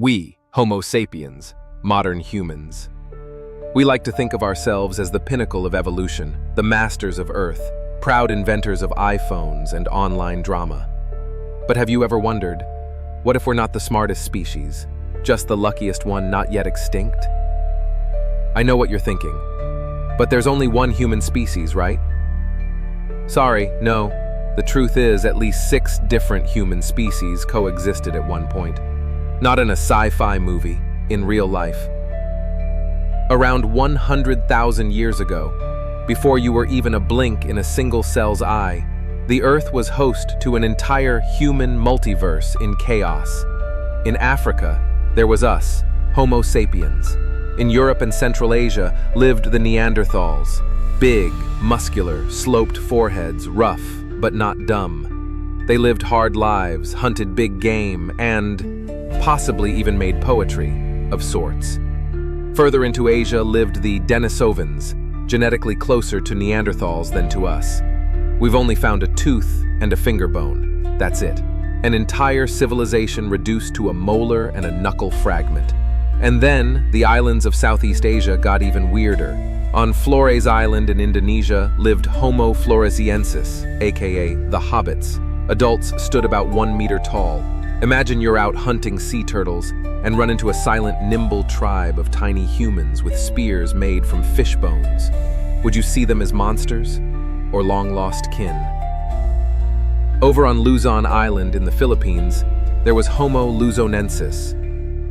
We, Homo sapiens, modern humans. We like to think of ourselves as the pinnacle of evolution, the masters of Earth, proud inventors of iPhones and online drama. But have you ever wondered, what if we're not the smartest species, just the luckiest one not yet extinct? I know what you're thinking, but there's only one human species, right? Sorry, no. The truth is, at least 6 different human species coexisted at one point. Not in a sci-fi movie, in real life. Around 100,000 years ago, before you were even a blink in a single cell's eye, the Earth was host to an entire human multiverse in chaos. In Africa, there was us, Homo sapiens. In Europe and Central Asia lived the Neanderthals. Big, muscular, sloped foreheads, rough, but not dumb. They lived hard lives, hunted big game, and possibly even made poetry, of sorts. Further into Asia lived the Denisovans, genetically closer to Neanderthals than to us. We've only found a tooth and a finger bone. That's it. An entire civilization reduced to a molar and a knuckle fragment. And then, the islands of Southeast Asia got even weirder. On Flores Island in Indonesia lived Homo floresiensis, aka the hobbits. Adults stood about 1 meter tall. Imagine you're out hunting sea turtles and run into a silent, nimble tribe of tiny humans with spears made from fish bones. Would you see them as monsters or long-lost kin? Over on Luzon Island in the Philippines, there was Homo luzonensis,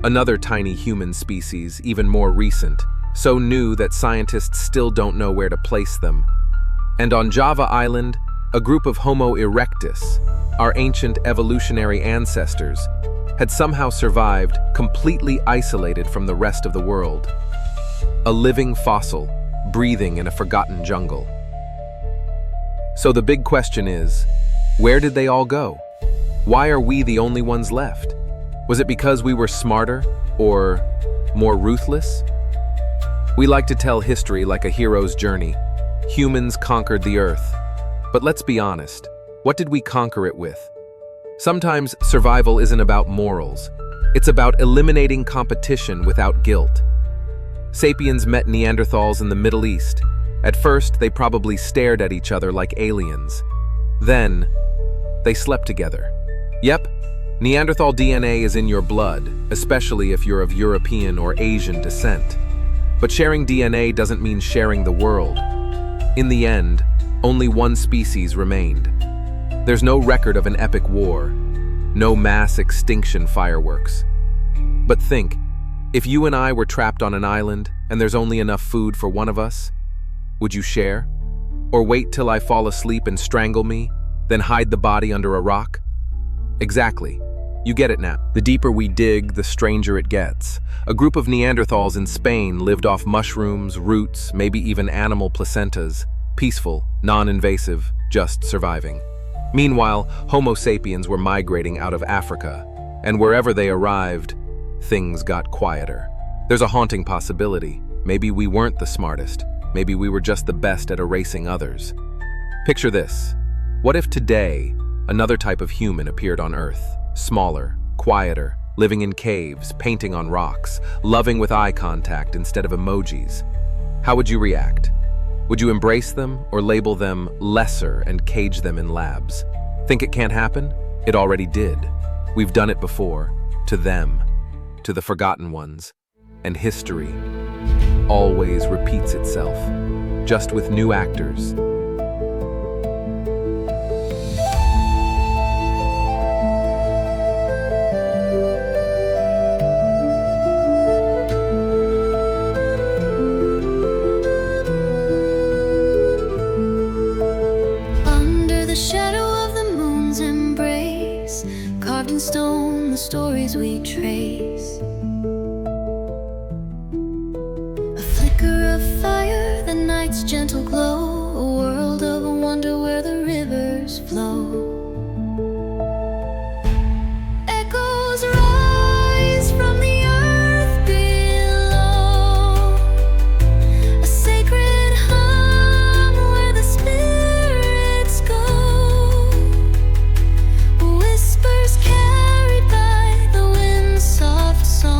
another tiny human species, even more recent, so new that scientists still don't know where to place them. And on Java Island, a group of Homo erectus, our ancient evolutionary ancestors, had somehow survived completely isolated from the rest of the world. A living fossil, breathing in a forgotten jungle. So the big question is, where did they all go? Why are we the only ones left? Was it because we were smarter or more ruthless? We like to tell history like a hero's journey. Humans conquered the earth. But let's be honest, what did we conquer it with? Sometimes survival isn't about morals. It's about eliminating competition without guilt. Sapiens met Neanderthals in the Middle East. At first, they probably stared at each other like aliens. Then, they slept together. Yep, Neanderthal DNA is in your blood, especially if you're of European or Asian descent. But sharing DNA doesn't mean sharing the world. In the end, only one species remained. There's no record of an epic war, no mass extinction fireworks. But think, if you and I were trapped on an island and there's only enough food for one of us, would you share? Or wait till I fall asleep and strangle me, then hide the body under a rock? Exactly. You get it now. The deeper we dig, the stranger it gets. A group of Neanderthals in Spain lived off mushrooms, roots, maybe even animal placentas. Peaceful, non-invasive, just surviving. Meanwhile, Homo sapiens were migrating out of Africa, and wherever they arrived, things got quieter. There's a haunting possibility. Maybe we weren't the smartest. Maybe we were just the best at erasing others. Picture this. What if today, another type of human appeared on Earth? Smaller, quieter, living in caves, painting on rocks, loving with eye contact instead of emojis. How would you react? Would you embrace them or label them lesser and cage them in labs? Think it can't happen? It already did. We've done it before. To them. To the forgotten ones. And history always repeats itself, just with new actors. Carved in stone, the stories we trace. A flicker of fire, the night's gentle glow. A world of wonder where the rivers flow. Echoes rise from the earth below. A sacred hum where the spirits go. Whispers carried by the wind's soft song.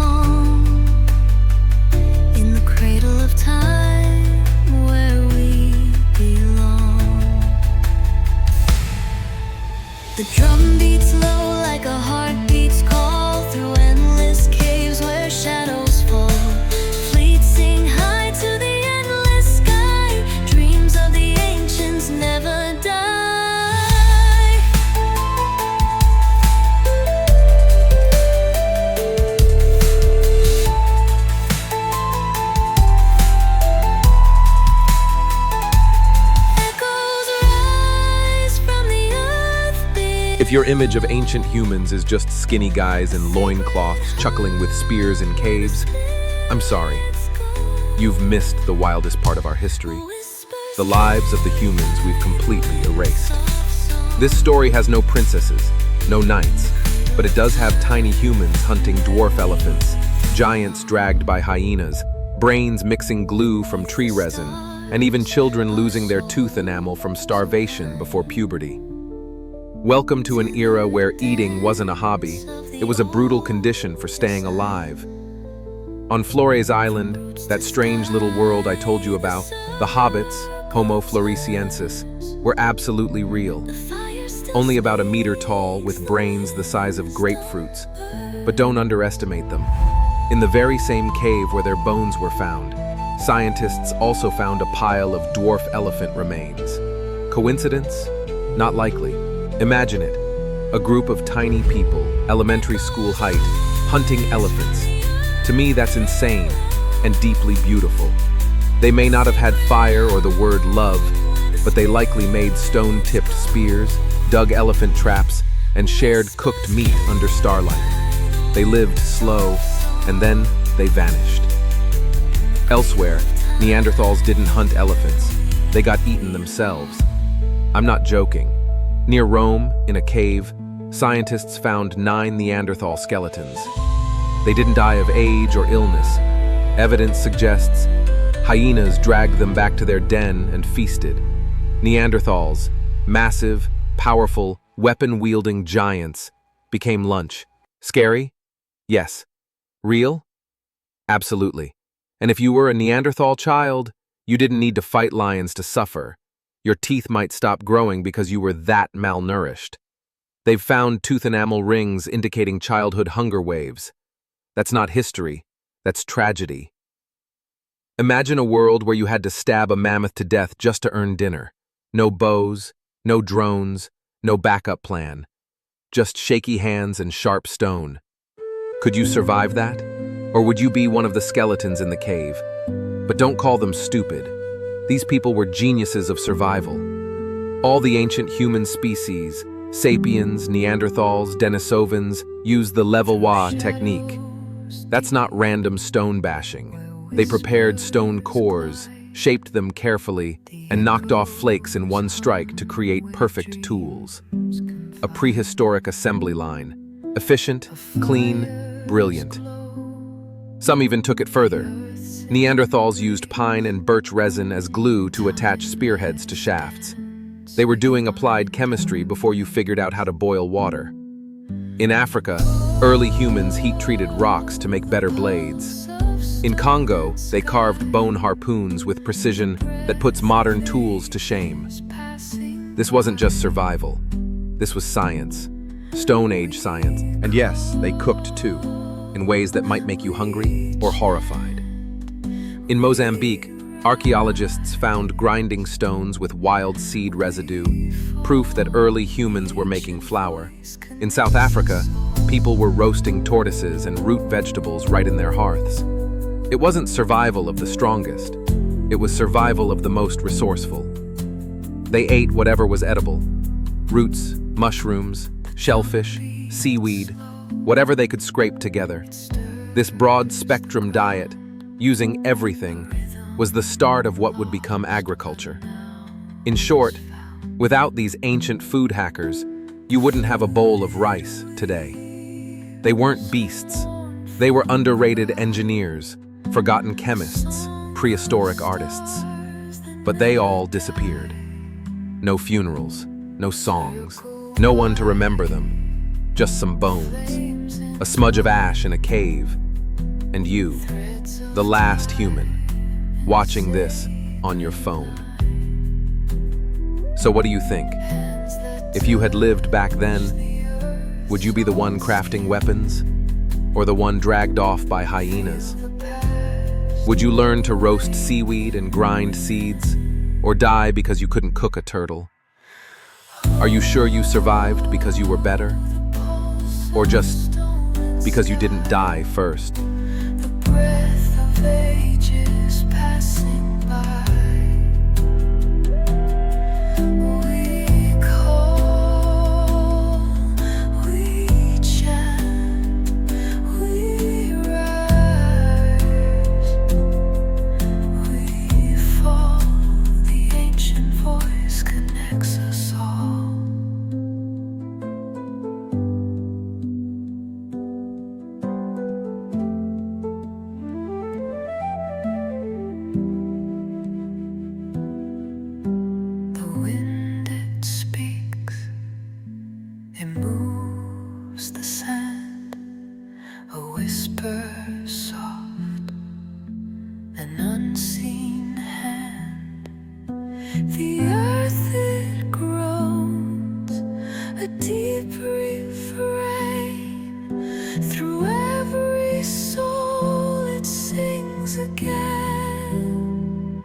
If your image of ancient humans is just skinny guys in loincloths chuckling with spears in caves, I'm sorry. You've missed the wildest part of our history. The lives of the humans we've completely erased. This story has no princesses, no knights, but it does have tiny humans hunting dwarf elephants, giants dragged by hyenas, brains mixing glue from tree resin, and even children losing their tooth enamel from starvation before puberty. Welcome to an era where eating wasn't a hobby, it was a brutal condition for staying alive. On Flores Island, that strange little world I told you about, the hobbits, Homo floresiensis, were absolutely real. Only about a meter tall, with brains the size of grapefruits. But don't underestimate them. In the very same cave where their bones were found, scientists also found a pile of dwarf elephant remains. Coincidence? Not likely. Imagine it, a group of tiny people, elementary school height, hunting elephants. To me, that's insane and deeply beautiful. They may not have had fire or the word love, but they likely made stone-tipped spears, dug elephant traps, and shared cooked meat under starlight. They lived slow, and then they vanished. Elsewhere, Neanderthals didn't hunt elephants. They got eaten themselves. I'm not joking. Near Rome, in a cave, scientists found 9 Neanderthal skeletons. They didn't die of age or illness. Evidence suggests hyenas dragged them back to their den and feasted. Neanderthals, massive, powerful, weapon-wielding giants, became lunch. Scary? Yes. Real? Absolutely. And if you were a Neanderthal child, you didn't need to fight lions to suffer. Your teeth might stop growing because you were that malnourished. They've found tooth enamel rings indicating childhood hunger waves. That's not history, that's tragedy. Imagine a world where you had to stab a mammoth to death just to earn dinner. No bows, no drones, no backup plan. Just shaky hands and sharp stone. Could you survive that? Or would you be one of the skeletons in the cave? But don't call them stupid. These people were geniuses of survival. All the ancient human species, sapiens, Neanderthals, Denisovans, used the Levallois technique. That's not random stone bashing. They prepared stone cores, shaped them carefully, and knocked off flakes in one strike to create perfect tools. A prehistoric assembly line. Efficient, clean, brilliant. Some even took it further. Neanderthals used pine and birch resin as glue to attach spearheads to shafts. They were doing applied chemistry before you figured out how to boil water. In Africa, early humans heat-treated rocks to make better blades. In Congo, they carved bone harpoons with precision that puts modern tools to shame. This wasn't just survival. This was science. Stone Age science. And yes, they cooked too, in ways that might make you hungry or horrified. In Mozambique, archaeologists found grinding stones with wild seed residue, proof that early humans were making flour. In South Africa, people were roasting tortoises and root vegetables right in their hearths. It wasn't survival of the strongest. It was survival of the most resourceful. They ate whatever was edible. Roots, mushrooms, shellfish, seaweed, whatever they could scrape together. This broad-spectrum diet, using everything, was the start of what would become agriculture. In short, without these ancient food hackers, you wouldn't have a bowl of rice today. They weren't beasts. They were underrated engineers, forgotten chemists, prehistoric artists. But they all disappeared. No funerals, no songs, no one to remember them. Just some bones, a smudge of ash in a cave, and you, the last human, watching this on your phone. So what do you think? If you had lived back then, would you be the one crafting weapons? Or the one dragged off by hyenas? Would you learn to roast seaweed and grind seeds? Or die because you couldn't cook a turtle? Are you sure you survived because you were better? Or just because you didn't die first? The breath of ages passing by. We call whisper soft, an unseen hand. The earth it groans, a deep refrain. Through every soul it sings again.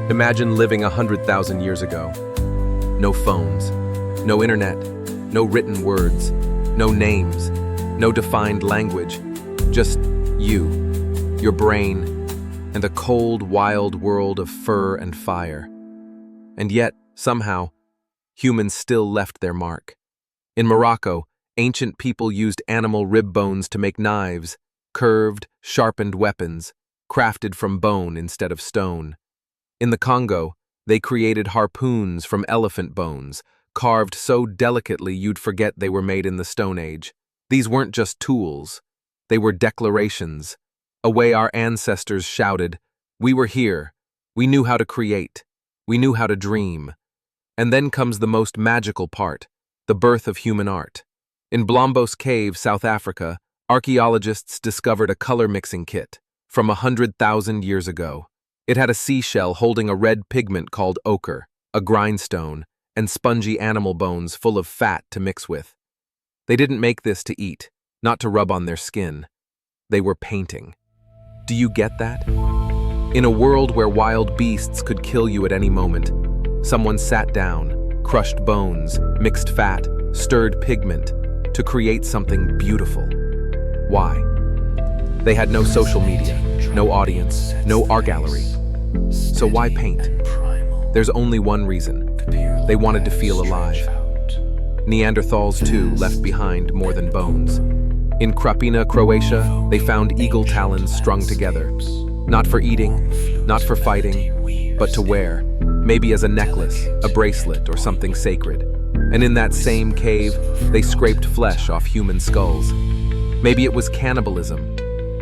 Imagine living 100,000 years ago. No phones, no internet, no written words, no names, no defined language, just you, your brain, and a cold, wild world of fur and fire. And yet, somehow, humans still left their mark. In Morocco, ancient people used animal rib bones to make knives, curved, sharpened weapons, crafted from bone instead of stone. In the Congo, they created harpoons from elephant bones, carved so delicately you'd forget they were made in the Stone Age. These weren't just tools. They were declarations, a way our ancestors shouted, "We were here. We knew how to create. We knew how to dream." And then comes the most magical part, the birth of human art. In Blombos Cave, South Africa, archaeologists discovered a color-mixing kit from 100,000 years ago. It had a seashell holding a red pigment called ochre, a grindstone, and spongy animal bones full of fat to mix with. They didn't make this to eat, not to rub on their skin. They were painting. Do you get that? In a world where wild beasts could kill you at any moment, someone sat down, crushed bones, mixed fat, stirred pigment, to create something beautiful. Why? They had no social media, no audience, no art gallery. So why paint? There's only one reason. They wanted to feel alive. Neanderthals, too, left behind more than bones. In Krapina, Croatia, they found eagle talons strung together. Not for eating, not for fighting, but to wear, maybe as a necklace, a bracelet, or something sacred. And in that same cave, they scraped flesh off human skulls. Maybe it was cannibalism,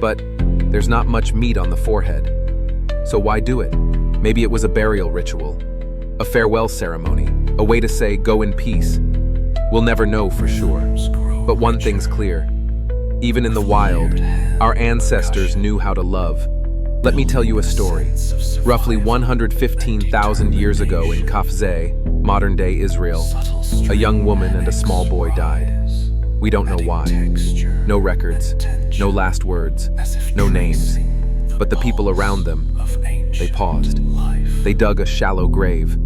but there's not much meat on the forehead. So why do it? Maybe it was a burial ritual, a farewell ceremony, a way to say, go in peace. We'll never know for sure. But one thing's clear. Even in the wild, our ancestors knew how to love. Let me tell you a story. Roughly 115,000 years ago in Kafze, modern-day Israel, a young woman and a small boy died. We don't know why. No records, no last words, no names. But the people around them, they paused. They dug a shallow grave.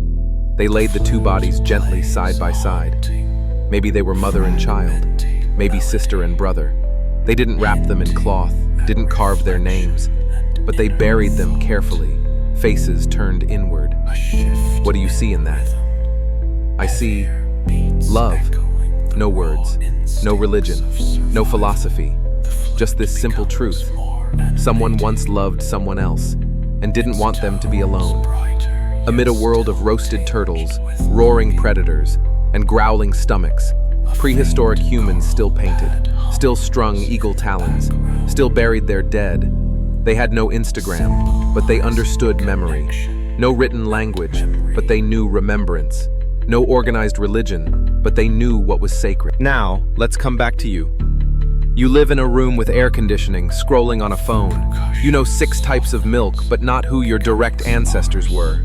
They laid the two bodies gently side by side. Maybe they were mother and child, maybe sister and brother. They didn't wrap them in cloth, didn't carve their names, but they buried them carefully, faces turned inward. What do you see in that? I see love. No words, no religion, no philosophy, just this simple truth. Someone once loved someone else and didn't want them to be alone. Amid a world of roasted turtles, roaring predators, and growling stomachs, prehistoric humans still painted, still strung eagle talons, still buried their dead. They had no Instagram, but they understood memory. No written language, but they knew remembrance. No organized religion, but they knew what was sacred. Now, let's come back to you. You live in a room with air conditioning, scrolling on a phone. You know 6 types of milk, but not who your direct ancestors were.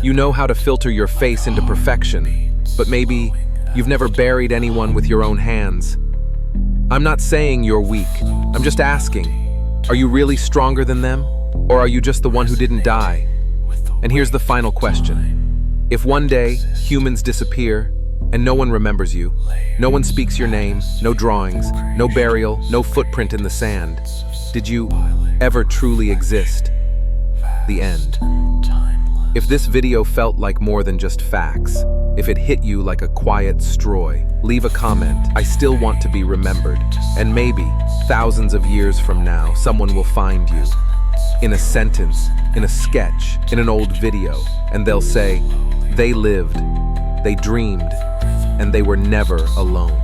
You know how to filter your face into perfection, but maybe you've never buried anyone with your own hands. I'm not saying you're weak. I'm just asking, are you really stronger than them? Or are you just the one who didn't die? And here's the final question. If one day humans disappear and no one remembers you, no one speaks your name, no drawings, no burial, no footprint in the sand, did you ever truly exist? The end. If this video felt like more than just facts, if it hit you like a quiet straw, leave a comment. I still want to be remembered. And maybe, thousands of years from now, someone will find you. In a sentence, in a sketch, in an old video, and they'll say, they lived, they dreamed, and they were never alone.